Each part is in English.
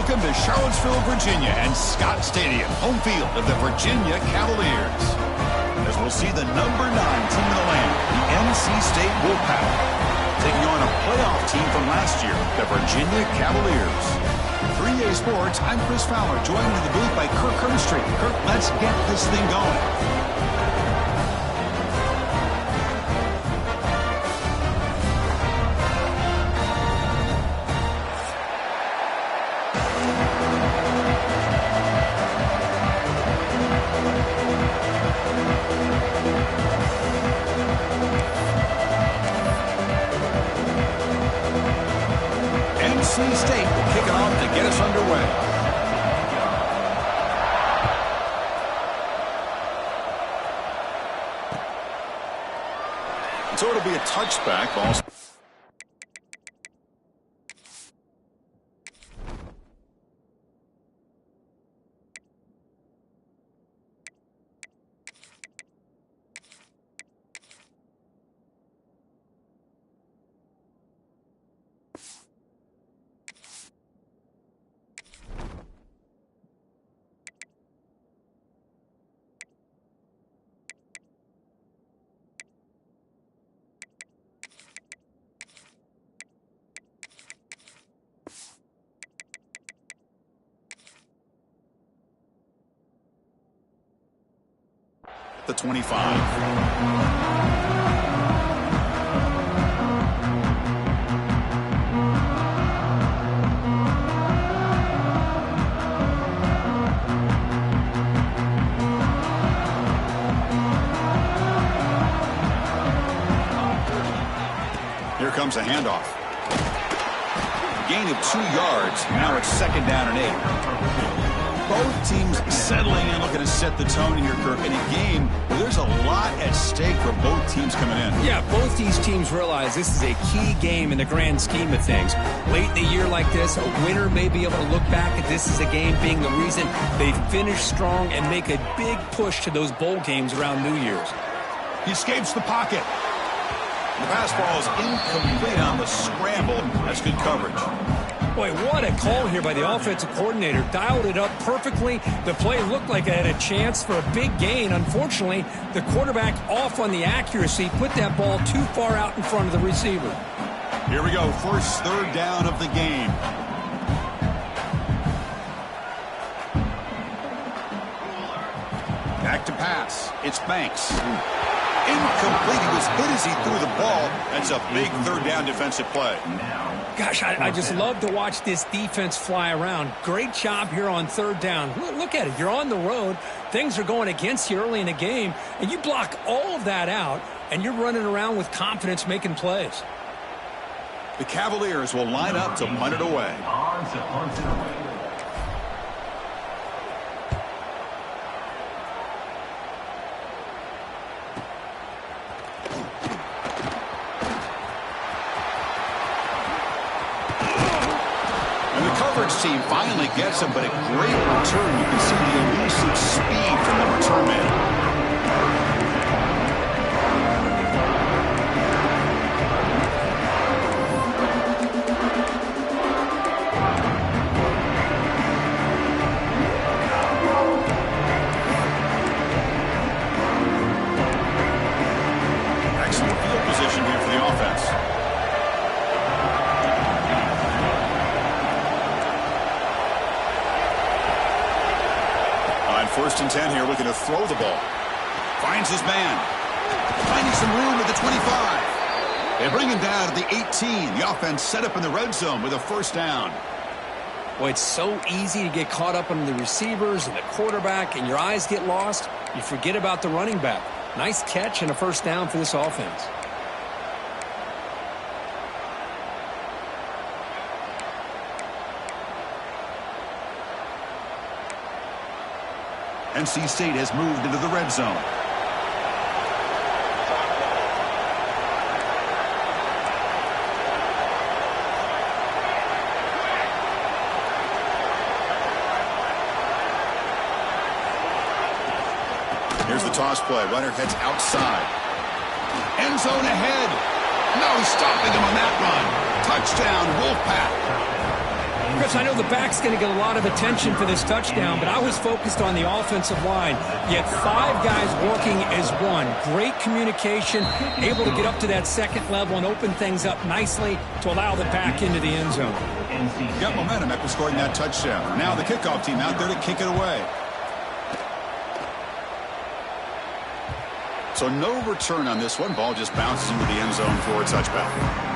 Welcome to Charlottesville, Virginia, and Scott Stadium, home field of the Virginia Cavaliers. As we'll see the number 9 team in the land, the NC State Wolfpack, taking on a playoff team from last year, the Virginia Cavaliers. 3A Sports, I'm Chris Fowler, joined in the booth by Kirk Hermstreet. Kirk, let's get this thing going. NC State will kick it off to get us underway. So it'll be a touchback ball. The 25. Here comes a handoff. Gain of 2 yards. Now it's 2nd down and 8. Both teams settling in, looking to set the tone here, Kirk, in a game where there's a lot at stake for both teams coming in. Yeah, both these teams realize this is a key game in the grand scheme of things. Late in the year like this, a winner may be able to look back at this as a game being the reason they finish strong and make a big push to those bowl games around New Year's. He escapes the pocket. The pass ball is incomplete on the scramble. That's good coverage. Boy, what a call here by the offensive coordinator. Dialed it up perfectly. The play looked like it had a chance for a big gain. Unfortunately, the quarterback off on the accuracy, put that ball too far out in front of the receiver. Here we go, first 3rd down of the game. Back to pass. It's Banks. Incomplete. He was hit as he threw the ball. That's a big 3rd down defensive play. Gosh, I just love to watch this defense fly around. Great job here on 3rd down. Look at it. You're on the road. Things are going against you early in the game, and you block all of that out, and you're running around with confidence making plays. The Cavaliers will line up to punt it away. Team finally gets him, but a great return. You can see the elusive speed from the return man. Excellent field position here for the offense. 1st and 10 here, looking to throw the ball. Finds his man. Finding some room at the 25. They bring him down to the 18. The offense set up in the red zone with a 1st down. Boy, it's so easy to get caught up on the receivers and the quarterback, and your eyes get lost. You forget about the running back. Nice catch and a 1st down for this offense. NC State has moved into the red zone. Here's the toss play. Runner heads outside. End zone ahead. No stopping him on that run. Touchdown, Wolfpack. Chris, I know the back's going to get a lot of attention for this touchdown, but I was focused on the offensive line. Yet 5 guys working as one. Great communication, able to get up to that second level and open things up nicely to allow the back into the end zone. Got momentum after scoring that touchdown. Now the kickoff team out there to kick it away. So no return on this one. Ball just bounces into the end zone for a touchback.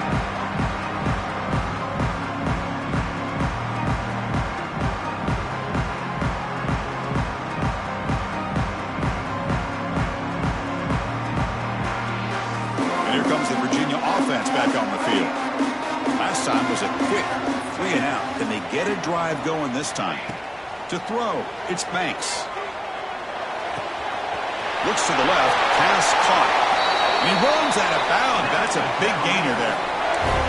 Back on the field. Last time was a quick 3 and out. Can they get a drive going this time? To throw, it's Banks. Looks to the left, pass caught. And he runs out of bounds. That's a big gainer there.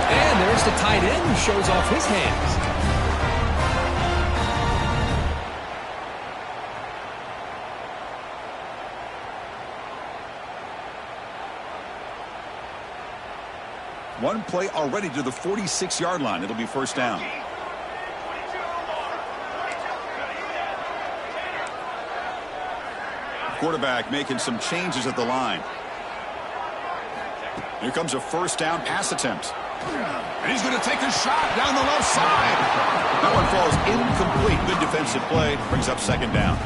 And there's the tight end who shows off his hands. One play already to the 46-yard line. It'll be first down. Quarterback making some changes at the line. Here comes a first down pass attempt. And he's going to take a shot down the left side. That one falls incomplete. Good defensive play. Brings up second down.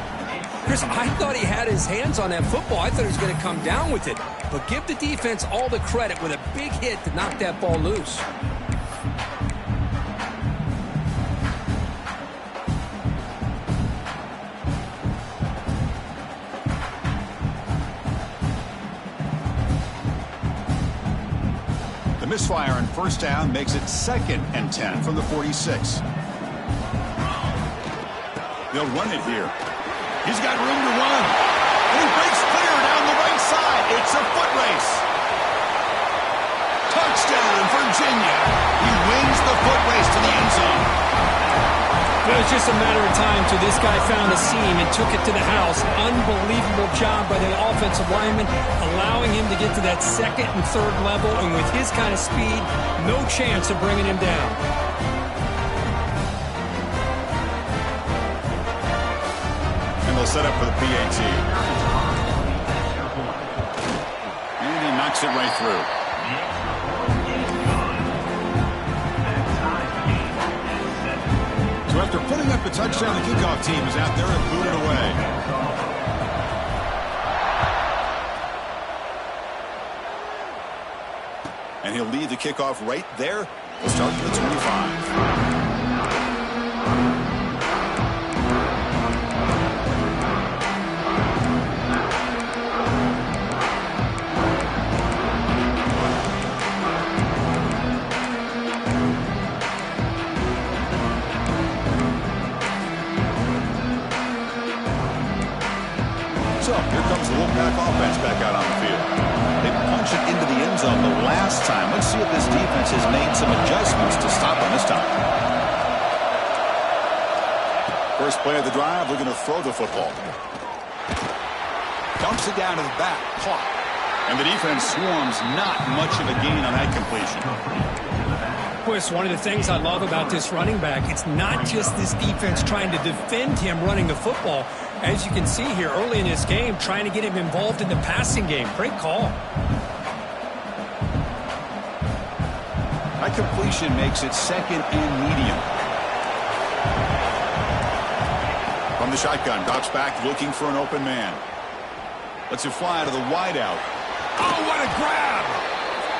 Chris, I thought he had his hands on that football. I thought he was going to come down with it. But give the defense all the credit with a big hit to knock that ball loose. The misfire on first down makes it 2nd and 10 from the 46. They'll run it here. He's got room to run. And he breaks clear down the right side. It's a foot race. Touchdown, Virginia. He wins the foot race to the end zone. Well, it's just a matter of time till this guy found a seam and took it to the house. Unbelievable job by the offensive lineman, allowing him to get to that second and third level. And with his kind of speed, no chance of bringing him down. Set up for the PAT. And he knocks it right through. So after putting up the touchdown, the kickoff team is out there to boot it away. And he'll lead the kickoff right there. We'll start from the 25. Offense back out on the field. They punch it into the end zone the last time. Let's see if this defense has made some adjustments to stop them this time. First play of the drive, we're going to throw the football. Dumps it down to the back, caught. And the defense swarms, not much of a gain on that completion. Chris, one of the things I love about this running back, it's not just this defense trying to defend him running the football. As you can see here early in this game, trying to get him involved in the passing game. Great call. That completion makes it second and medium. From the shotgun, drops back looking for an open man. Lets it fly to the wideout. Oh, what a grab!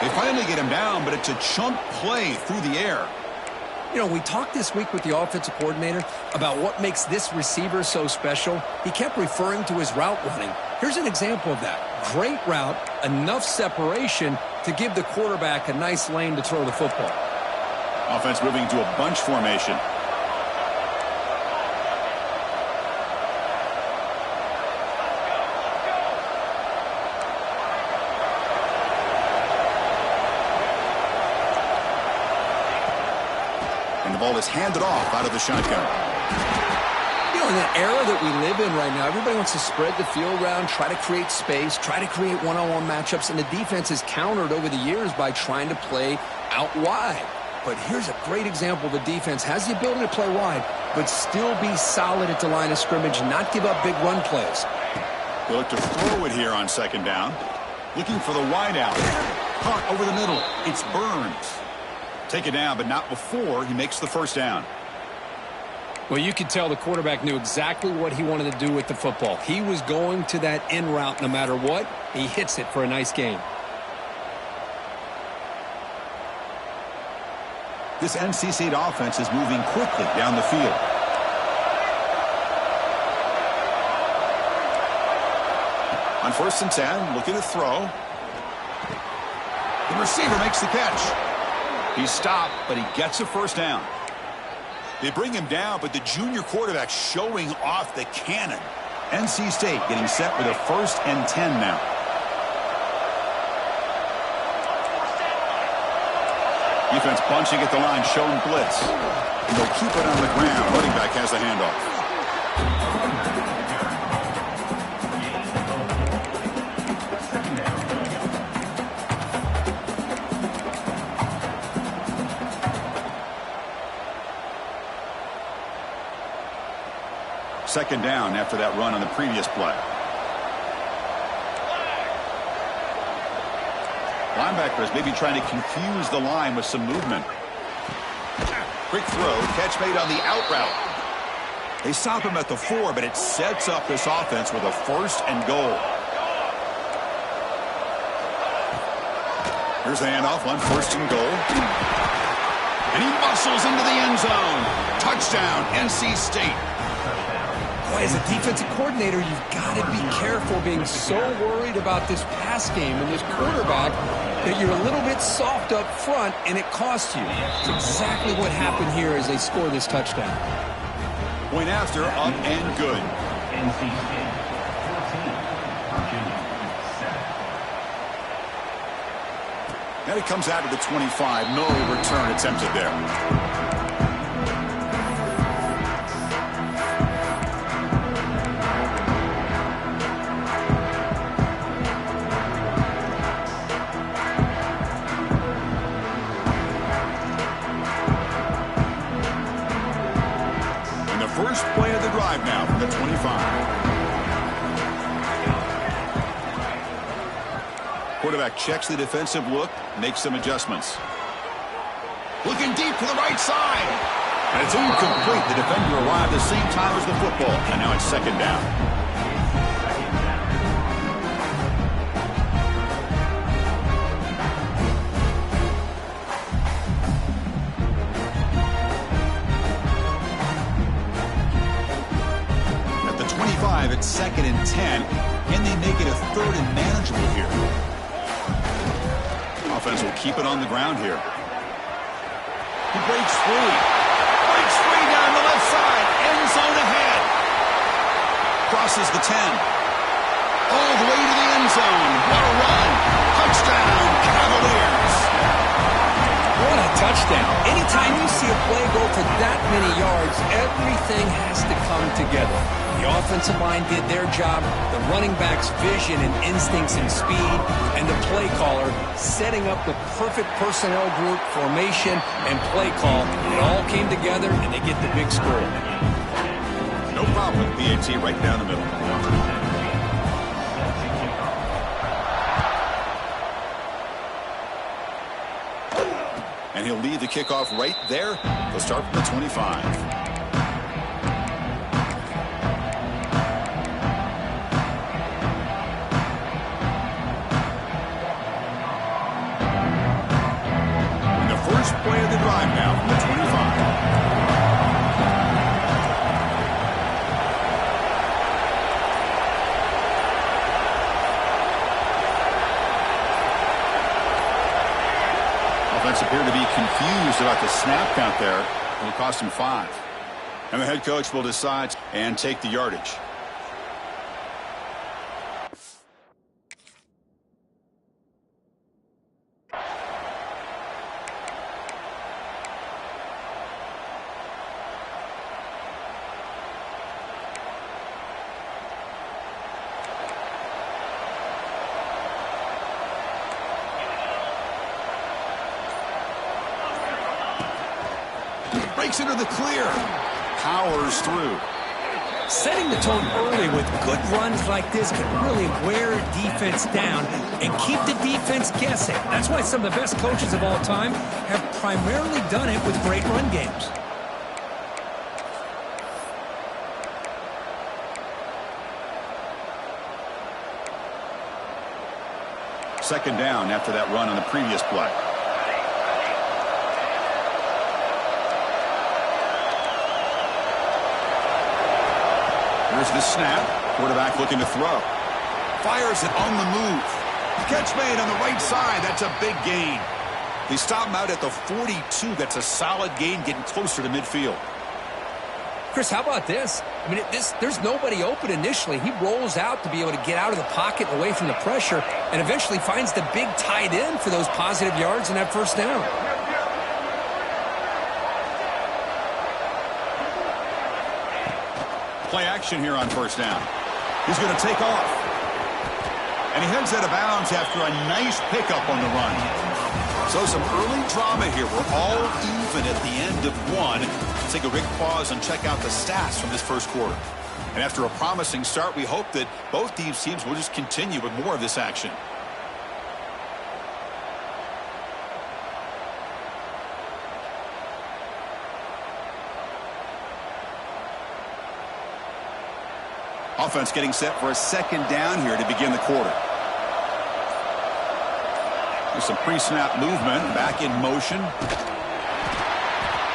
They finally get him down, but it's a chunk play through the air. You know, we talked this week with the offensive coordinator about what makes this receiver so special. He kept referring to his route running. Here's an example of that. Great route, enough separation to give the quarterback a nice lane to throw the football. Offense moving to a bunch formation. And the ball is handed off out of the shotgun. You know, in the era that we live in right now, everybody wants to spread the field around, try to create space, try to create one-on-one matchups, and the defense has countered over the years by trying to play out wide. but here's a great example. The defense has the ability to play wide, but still be solid at the line of scrimmage, not give up big run plays. They look to throw it here on second down. Looking for the wide out. Caught over the middle. It's Burns. Take it down, but not before he makes the first down. Well, you could tell the quarterback knew exactly what he wanted to do with the football. He was going to that in route no matter what. He hits it for a nice gain. This NC State offense is moving quickly down the field. On 1st and 10, looking to throw. The receiver makes the catch. He's stopped, but he gets a first down. They bring him down, but the junior quarterback showing off the cannon. NC State getting set with a 1st and 10 now. Defense bunching at the line, showing blitz. And they'll keep it on the ground. Running back has the handoff. Second down after that run on the previous play. Linebackers maybe trying to confuse the line with some movement. Quick throw, catch made on the out route. They stop him at the 4, but it sets up this offense with a 1st and goal. Here's the handoff on 1st and goal. And he muscles into the end zone. Touchdown, NC State. Boy, as a defensive coordinator, you've got to be careful being so worried about this pass game and this quarterback that you're a little bit soft up front and it costs you. It's exactly what happened here as they score this touchdown. Point after, up and good. Now he comes out of the 25. No return attempted there. First play of the drive now from the 25. Quarterback checks the defensive look, makes some adjustments. Looking deep to the right side. And it's incomplete. The defender arrived at the same time as the football. And now it's second down. It's 2nd and 10. Can they make it a 3rd and manageable here? Offense will keep it on the ground here. He breaks free. Breaks free down the left side. End zone ahead. Crosses the 10. All the way to the end zone. What a run. Touchdown, Cavaliers. What a touchdown. Anytime you see a play go for that many yards, everything has to come together. The offensive line did their job, the running back's vision and instincts and speed, and the play caller setting up the perfect personnel group, formation, and play call. It all came together, and they get the big score. No problem with PAT right down the middle. And he'll lead the kickoff right there. They'll start from the 25. Play of the drive now from the 25. Offense appeared to be confused about the snap count there. It'll cost him 5. And the head coach will decide and take the yardage. Takes it to the clear. Powers through. Setting the tone early with good runs like this can really wear defense down and keep the defense guessing. That's why some of the best coaches of all time have primarily done it with great run games. Second down after that run on the previous play. Here's the snap. Quarterback looking to throw. Fires it on the move. Catch made on the right side. That's a big gain. They stop him out at the 42. That's a solid gain, getting closer to midfield. Chris, how about this? I mean, there's nobody open initially. He rolls out to be able to get out of the pocket away from the pressure and eventually finds the big tight end for those positive yards in that first down. Play action here on first down. He's going to take off. And he heads out of bounds after a nice pickup on the run. So some early drama here. We're all even at the end of one. Let's take a quick pause and check out the stats from this first quarter. And after a promising start, we hope that both these teams will just continue with more of this action. Offense getting set for a second down here to begin the quarter. There's some pre-snap movement. Back in motion.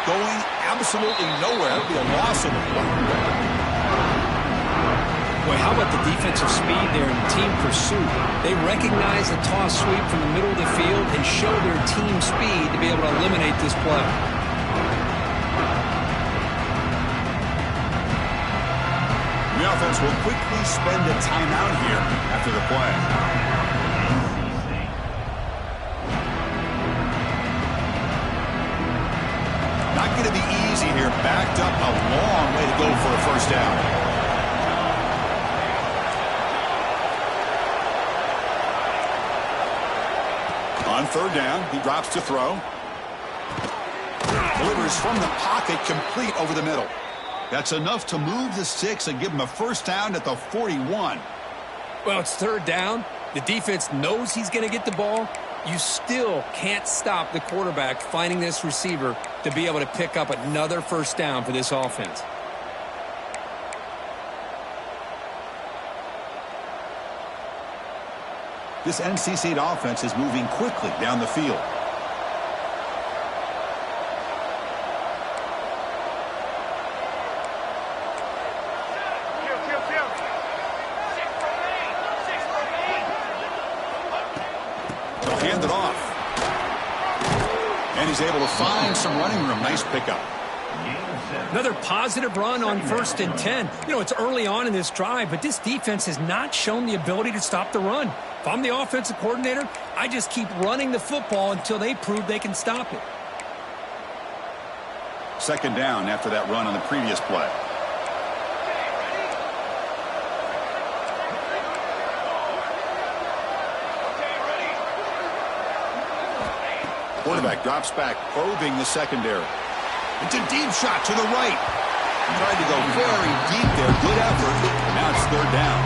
Going absolutely nowhere. It would be a loss of the play. Boy, how about the defensive speed there in team pursuit? They recognize the toss sweep from the middle of the field and show their team speed to be able to eliminate this play. The offense will quickly spend a timeout here after the play. Not going to be easy here. Backed up a long way to go for a first down. On third down, he drops to throw. Delivers from the pocket, complete over the middle. That's enough to move the sticks and give him a first down at the 41. Well, it's third down. The defense knows he's going to get the ball. You still can't stop the quarterback finding this receiver to be able to pick up another first down for this offense. This NC State offense is moving quickly down the field. Hand it off. And he's able to find some running room. Nice pickup. Another positive run on 1st and 10. You know, it's early on in this drive, but this defense has not shown the ability to stop the run. If I'm the offensive coordinator, I just keep running the football until they prove they can stop it. Second down after that run on the previous play. Quarterback drops back, probing the secondary. It's a deep shot to the right. Tried to go very deep there. Good effort. And now it's third down.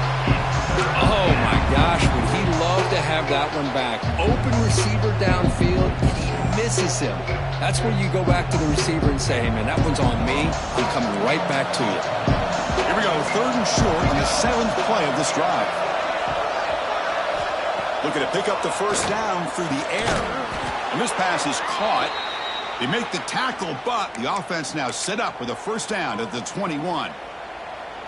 Oh, my gosh. Would he love to have that one back. Open receiver downfield, and he misses him. That's where you go back to the receiver and say, hey, man, that one's on me. I'm coming right back to you. Here we go. Third and short on the 7th play of this drive. Looking to pick up the first down through the air. And this pass is caught. They make the tackle, but the offense now set up with a first down at the 21.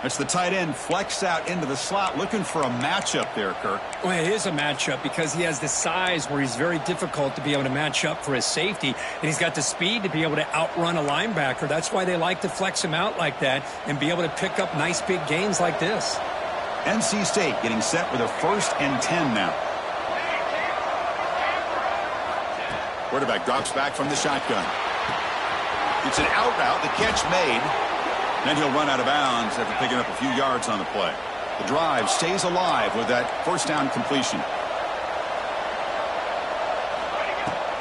That's the tight end flexed out into the slot, looking for a matchup there, Kirk. Well, it is a matchup because he has the size where he's very difficult to be able to match up for his safety, and he's got the speed to be able to outrun a linebacker. That's why they like to flex him out like that and be able to pick up nice big gains like this. NC State getting set with a 1st and 10 now. Quarterback drops back from the shotgun. It's an out route. The catch made. Then he'll run out of bounds after picking up a few yards on the play. The drive stays alive with that first down completion.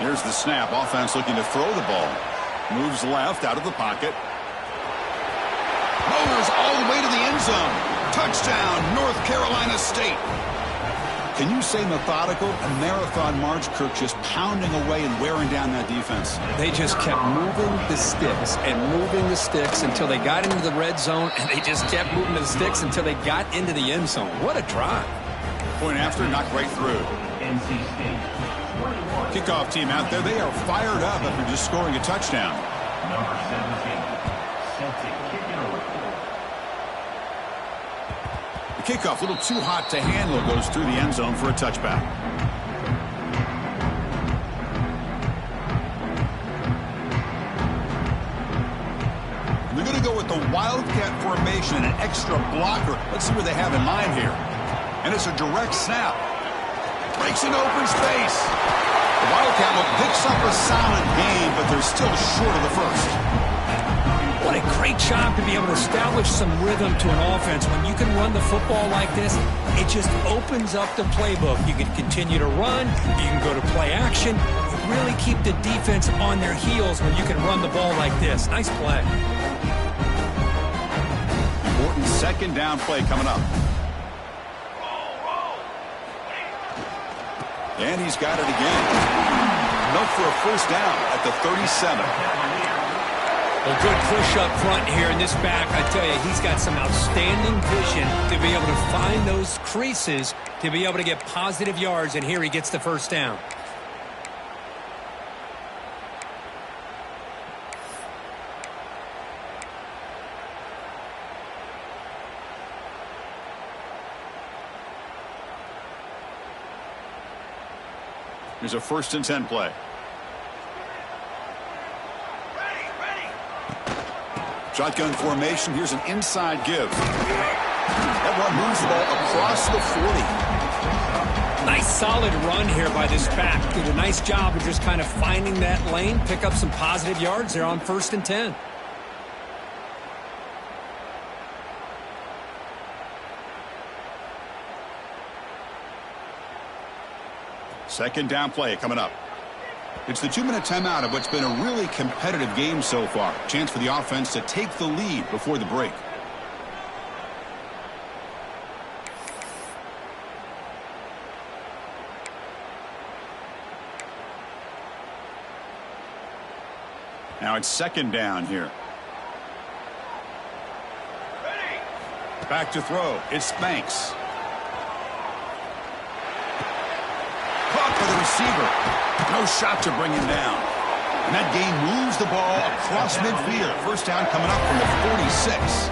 Here's the snap. Offense looking to throw the ball. Moves left out of the pocket. Motors all the way to the end zone. Touchdown, North Carolina State. Can you say methodical? A marathon march, Kirk, just pounding away and wearing down that defense. They just kept moving the sticks and moving the sticks until they got into the red zone, and they just kept moving the sticks until they got into the end zone. What a drive. Point after, knocked right through. NC State, 21. Kickoff team out there, they are fired up after just scoring a touchdown. Number 17, set to kick it away. The kickoff, a little too hot to handle, goes through the end zone for a touchback. And they're going to go with the Wildcat formation and an extra blocker. Let's see what they have in mind here. And it's a direct snap. Breaks an open space. The Wildcat look picks up a solid gain, but they're still short of the first. What a great job to be able to establish some rhythm to an offense. When you can run the football like this, it just opens up the playbook. You can continue to run. You can go to play action. You really keep the defense on their heels when you can run the ball like this. Nice play. Important second down play coming up. And he's got it again. Enough for a first down at the 37. Well, good push up front here in this back. I tell you, he's got some outstanding vision to be able to find those creases, to be able to get positive yards, and here he gets the first down. Here's a 1st and 10 play. Shotgun formation. Here's an inside give. That one moves the ball across the 40. Nice solid run here by this back. Did a nice job of just kind of finding that lane, pick up some positive yards there on 1st and 10. Second down play coming up. It's the 2-minute timeout of what's been a really competitive game so far. Chance for the offense to take the lead before the break. Now it's second down here. Back to throw. It's Banks. Caught by the receiver. No shot to bring him down. And that game moves the ball across midfield. First down coming up from the 46.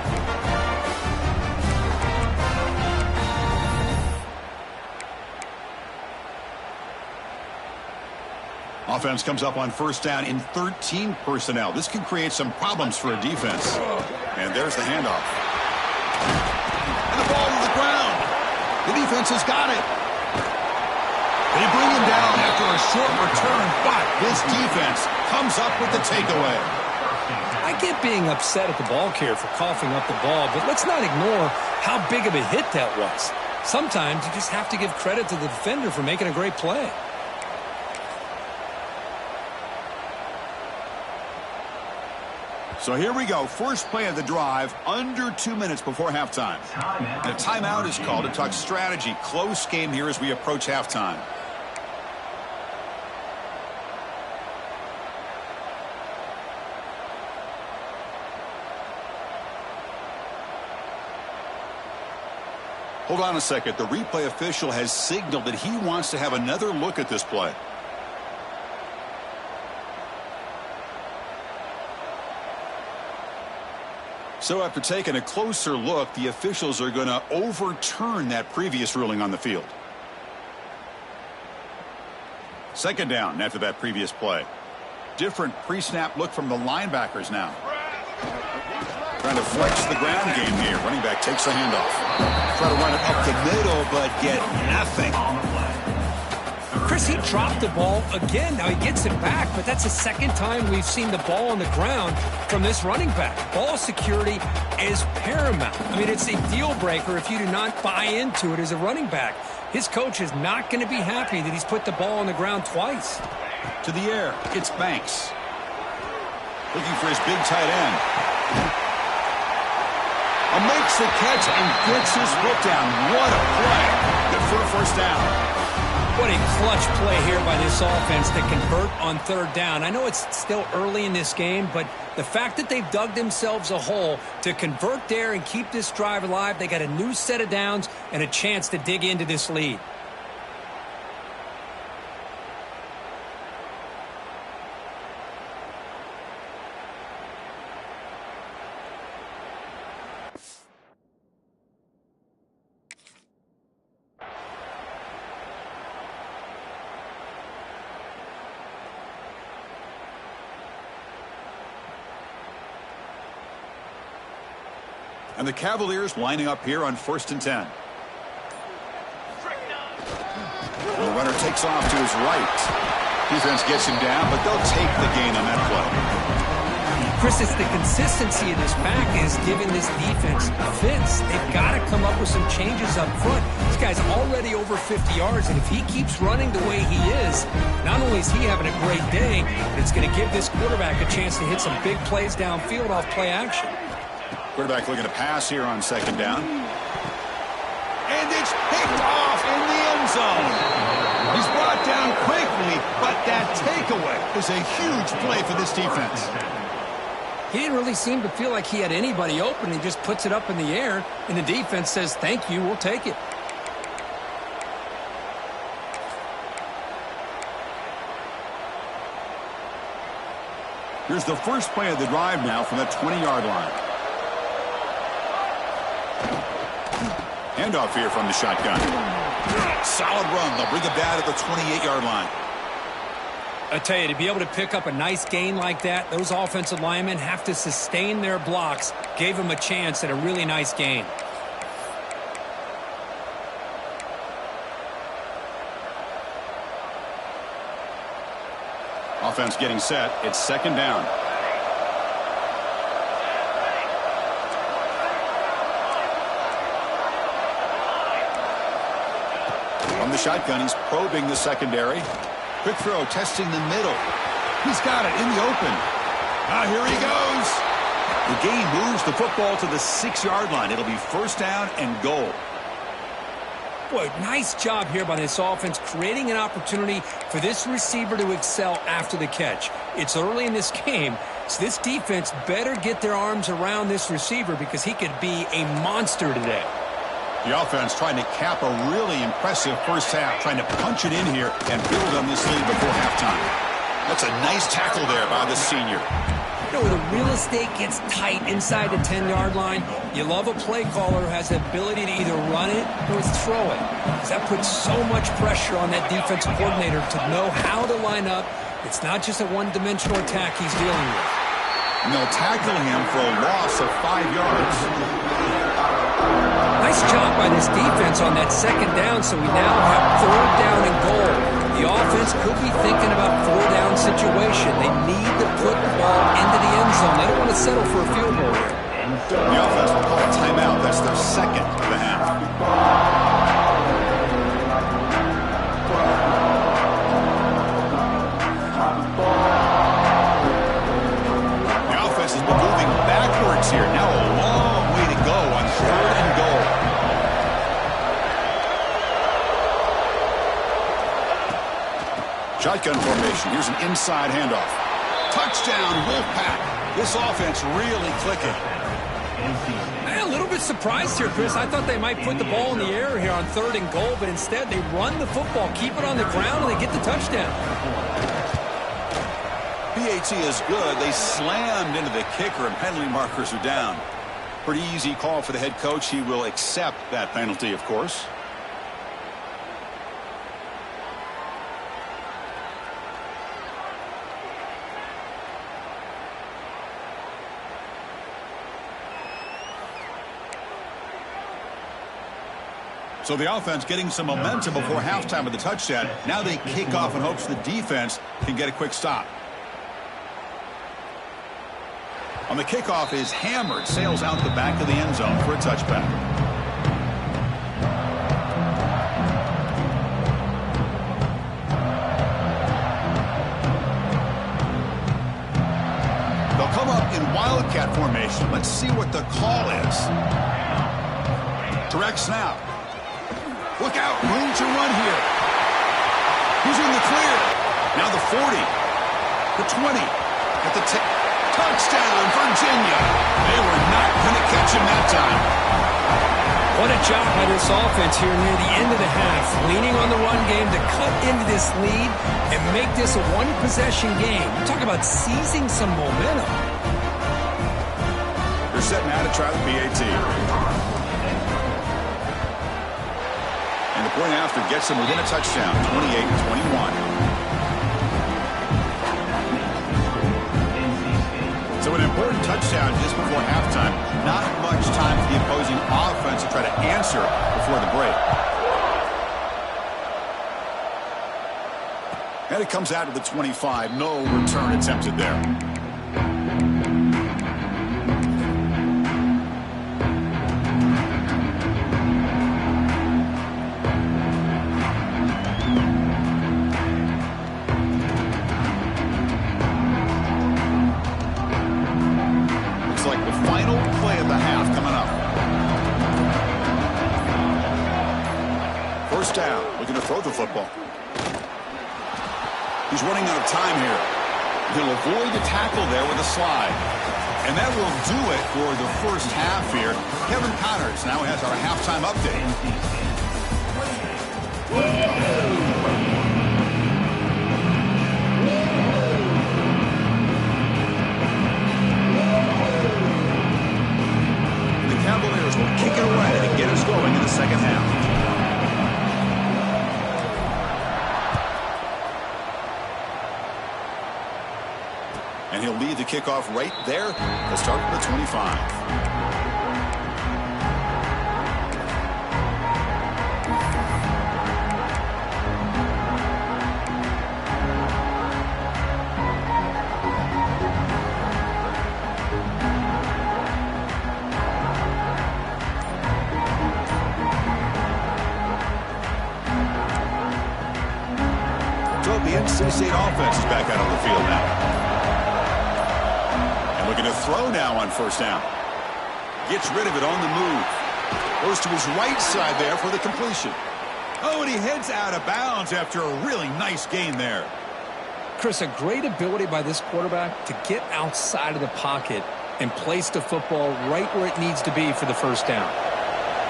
Offense comes up on first down in 13 personnel. This can create some problems for a defense. And there's the handoff. And the ball to the ground. The defense has got it. They bring him down after a short return, but this defense comes up with the takeaway. I get being upset at the ball carrier for coughing up the ball, but let's not ignore how big of a hit that was. Sometimes you just have to give credit to the defender for making a great play. So here we go. First play of the drive, under 2 minutes before halftime. And a timeout is called to talk strategy. Close game here as we approach halftime. Hold on a second. The replay official has signaled that he wants to have another look at this play. So after taking a closer look, the officials are going to overturn that previous ruling on the field. Second down after that previous play. Different pre-snap look from the linebackers now. Trying to flex the ground game here. Running back takes a handoff. Try to run it up the middle, but get nothing. Chris, he dropped the ball again. Now he gets it back, but that's the second time we've seen the ball on the ground from this running back. Ball security is paramount. I mean, it's a deal breaker if you do not buy into it as a running back. His coach is not going to be happy that he's put the ball on the ground twice. To the air, it's Banks. Looking for his big tight end. Makes the catch and gets his foot down. What a play. Good for a first down. What a clutch play here by this offense to convert on third down. I know it's still early in this game, but the fact that they've dug themselves a hole to convert there and keep this drive alive, they got a new set of downs and a chance to dig into this lead. And the Cavaliers lining up here on 1st and 10. And the runner takes off to his right. Defense gets him down, but they'll take the gain on that play. Chris, it's the consistency of this pack is giving this defense fits. They've got to come up with some changes up front. This guy's already over 50 yards, and if he keeps running the way he is, not only is he having a great day, but it's going to give this quarterback a chance to hit some big plays downfield off play action. Quarterback looking to pass here on 2nd down. And it's picked off in the end zone. He's brought down quickly, but that takeaway is a huge play for this defense. He didn't really seem to feel like he had anybody open. He just puts it up in the air, and the defense says, thank you, we'll take it. Here's the first play of the drive now from the 20-yard line. Handoff here from the shotgun. Solid run. They'll bring it down at the 28-yard line. I tell you, to be able to pick up a nice gain like that, those offensive linemen have to sustain their blocks. Gave them a chance at a really nice gain. Offense getting set. It's 2nd down. From the shotgun, he's probing the secondary. Quick throw, testing the middle. He's got it in the open. Now here he goes. The game moves the football to the 6-yard line. It'll be 1st down and goal. Boy, nice job here by this offense, creating an opportunity for this receiver to excel after the catch. It's early in this game, so this defense better get their arms around this receiver because he could be a monster today. The offense trying to cap a really impressive first half, trying to punch it in here and build on this lead before halftime. That's a nice tackle there by the senior. You know, when the real estate gets tight inside the 10-yard line, you love a play caller who has the ability to either run it or throw it. Because that puts so much pressure on that defensive coordinator to know how to line up. It's not just a one-dimensional attack he's dealing with. And they'll tackle him for a loss of 5 yards. Nice job by this defense on that 2nd down, so we now have 3rd down and goal. The offense could be thinking about 4-down situation. They need to put the ball into the end zone. They don't want to settle for a field goal here. The offense will call a timeout. That's their 2nd of the half. The offense has been moving backwards here. Now a long way to go on 3rd and goal. Shotgun formation. Here's an inside handoff. Touchdown, Wolfpack. This offense really clicking. I'm a little bit surprised here, Chris. I thought they might put the ball in the air here on 3rd and goal, but instead they run the football, keep it on the ground, and they get the touchdown. PAT is good. They slammed into the kicker, and penalty markers are down. Pretty easy call for the head coach. He will accept that penalty, of course. So the offense getting some momentum before halftime of the touchdown. Now they kick off in hopes the defense can get a quick stop. On the kickoff is hammered, sails out the back of the end zone for a touchback. They'll Wildcat formation. Let's see what the call is. Direct snap. Look out, room to run here. He's in the clear. Now the 40, the 20, at the 10. Touchdown, Virginia. They were not going to catch him that time. What a job by this offense here near the end of the half, leaning on the run game to cut into this lead and make this a one-possession game. Talk about seizing some momentum. They're setting out to try the PAT. And the point after gets them within a touchdown, 28-21. So an important touchdown just before halftime. Not much time for the opposing offense to try to answer before the break. And it comes out to the 25. No return attempted there. First down, looking to throw the football. He's running out of time here. He'll avoid the tackle there with a slide. And that will do it for the first half here. Kevin Connors now has our halftime update. The Cavaliers will kick it away to get us going in the second half. And he'll lead the kickoff right there. Let's start with the 25. So the NC State offense is back out on the field now. Looking to throw now on first down. Gets rid of it on the move. Goes to his right side there for the completion. Oh, and he heads out of bounds after a really nice gain there. Chris, a great ability by this quarterback to get outside of the pocket and place the football right where it needs to be for the first down.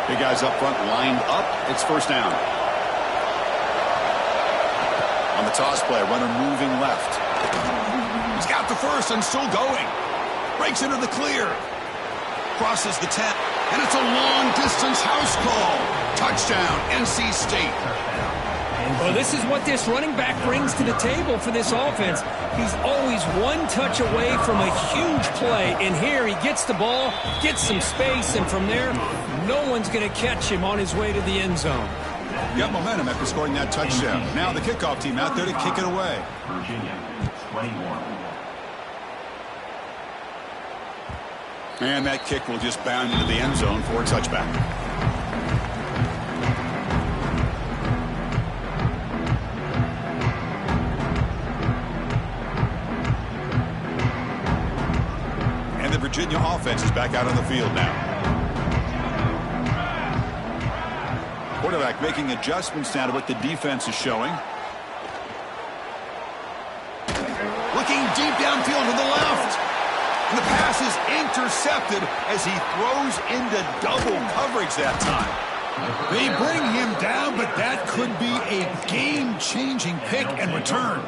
Big guys up front lined up. It's first down. On the toss play, runner moving left. He's got the first and still going. Breaks into the clear. Crosses the 10. And it's a long-distance house call. Touchdown, NC State. Well, this is what this running back brings to the table for this offense. He's always one touch away from a huge play. And here he gets the ball, gets some space, and from there, no one's going to catch him on his way to the end zone. Got momentum after scoring that touchdown. Now the kickoff team out there to kick it away. Virginia, 21. And that kick will just bound into the end zone for a touchback. And the Virginia offense is back out on the field now. Quarterback making adjustments now to what the defense is showing. Looking deep downfield to the left. And the pass is intercepted as he throws into double coverage that time. They bring him down, but that could be a game-changing pick and return.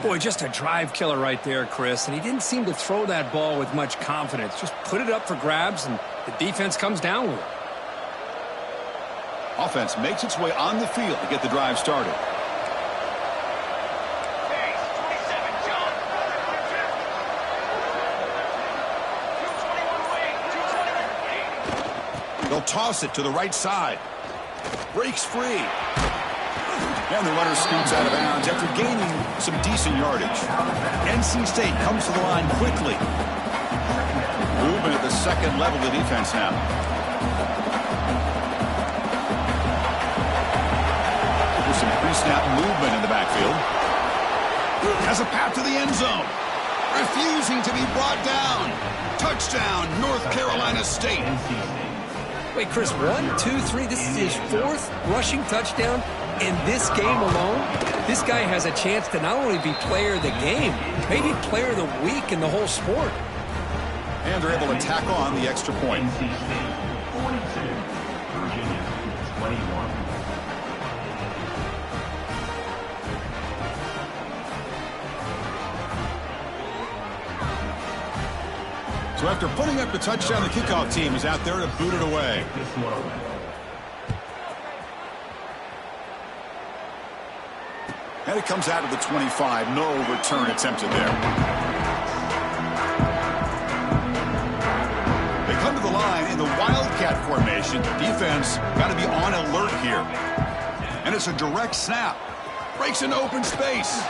Boy, just a drive killer right there, Chris. And he didn't seem to throw that ball with much confidence. Just put it up for grabs, and the defense comes down with it. Offense makes its way on the field to get the drive started. They'll toss it to the right side. Breaks free. And the runner scoots out of bounds after gaining some decent yardage. NC State comes to the line quickly. Movement at the second level of the defense now. With some pre-snap movement in the backfield. Has a path to the end zone. refusing to be brought down. Touchdown, North Carolina State. Wait, Chris, 1, 2, 3. This is his 4th rushing touchdown in this game alone. This guy has a chance to not only be player of the game, maybe player of the week in the whole sport. And they're able to tack on the extra point. NC State 42, Virginia 21. So after putting up the touchdown, the kickoff team is out there to boot it away. This one. And it comes out of the 25. No return attempted there. They come to the line in the Wildcat formation. Defense got to be on alert here. And it's a direct snap. Breaks into open space.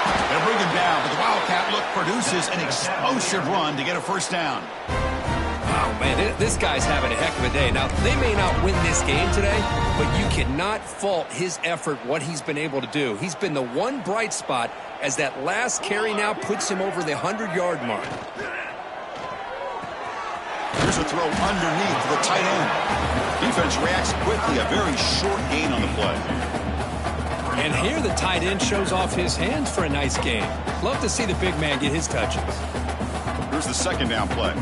They'll bring him down, but the Wildcat look produces an explosive run to get a first down. Oh, man, this guy's having a heck of a day. Now, they may not win this game today, but you cannot fault his effort, what he's been able to do. He's been the one bright spot as that last carry now puts him over the 100-yard mark. Here's a throw underneath the tight end. Defense reacts quickly, a very short gain on the play. And here the tight end shows off his hands for a nice game. Love to see the big man get his touches. Here's the second down play.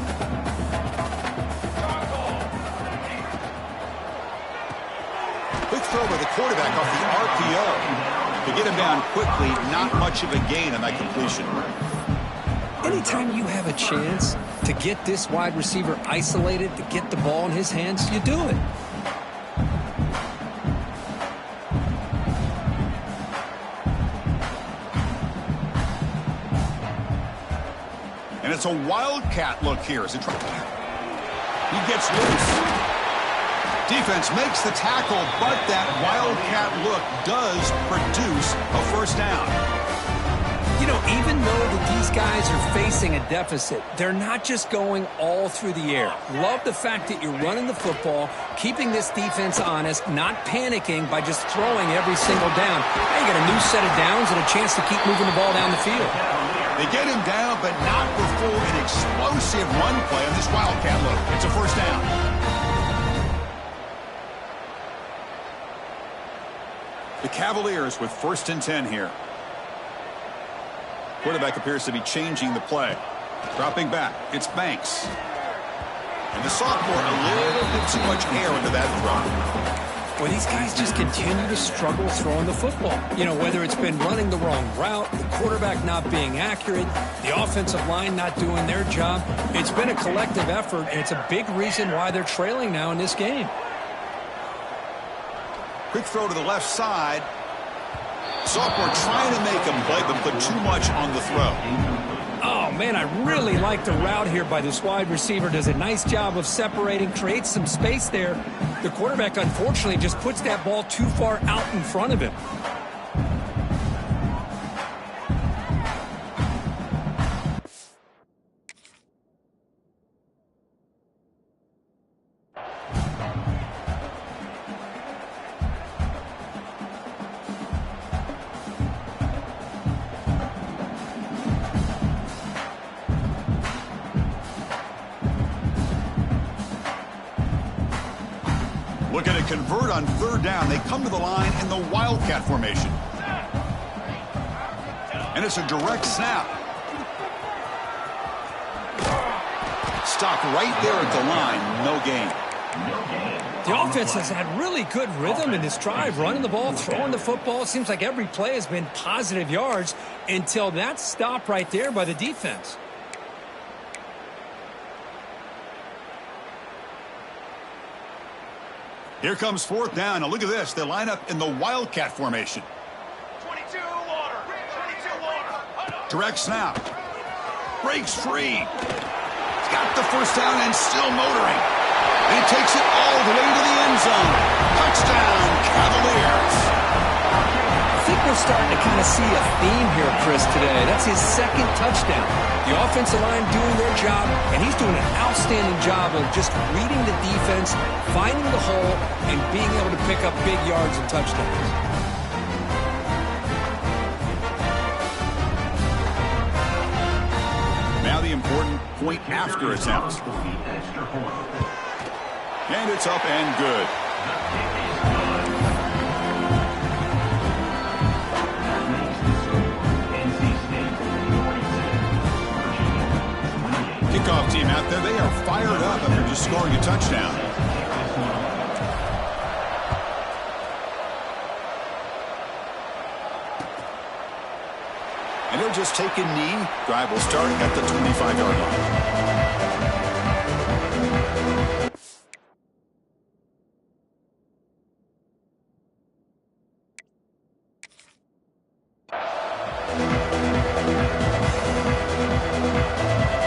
Quick throw by the quarterback off the RPO. To get him down quickly, not much of a gain on that completion. Anytime you have a chance to get this wide receiver isolated, to get the ball in his hands, you do it. And it's a Wildcat look here. As he gets loose. Defense makes the tackle, but that Wildcat look does produce a first down. You know, even though that these guys are facing a deficit, they're not just going all through the air. Love the fact that you're running the football, keeping this defense honest, not panicking by just throwing every single down. Now you got a new set of downs and a chance to keep moving the ball down the field. They get him down, but not before an explosive run play on this Wildcat look. It's a first down. The Cavaliers with 1st and 10 here. Quarterback appears to be changing the play. Dropping back. It's Banks. And the sophomore, a little bit too much air into that throw. Well, these guys just continue to struggle throwing the football. You know, whether it's been running the wrong route, the quarterback not being accurate, the offensive line not doing their job. It's been a collective effort, and it's a big reason why they're trailing now in this game. Quick throw to the left side. Sophomore trying to make him play, but put too much on the throw. Oh, man, I really like the route here by this wide receiver. Does a nice job of separating, creates some space there. The quarterback, unfortunately, just puts that ball too far out in front of him. Looking to convert on 3rd down. They come to the line in the Wildcat formation. And it's a direct snap. Stopped right there at the line. No gain. The offense has had really good rhythm in this drive, running the ball, throwing the football. It seems like every play has been positive yards until that stop right there by the defense. Here comes 4th down. Now look at this. They line up in the Wildcat formation. 22 water. 22 water. Direct snap. Breaks free. He's got the first down and still motoring. And he takes it all the way to the end zone. Touchdown, Cavaliers. I think we're starting to kind of see a theme here, Chris, today. That's his 2nd touchdown. The offensive line doing their job, and he's doing an outstanding job of just reading the defense, finding the hole, and being able to pick up big yards and touchdowns. point after attempt. Extra point. And it's up and good. That makes the score NC State 46, Virginia 28. Kickoff team out there, they are fired up after just scoring a touchdown. And he'll just take a knee. Drive will start at the 25-yard line.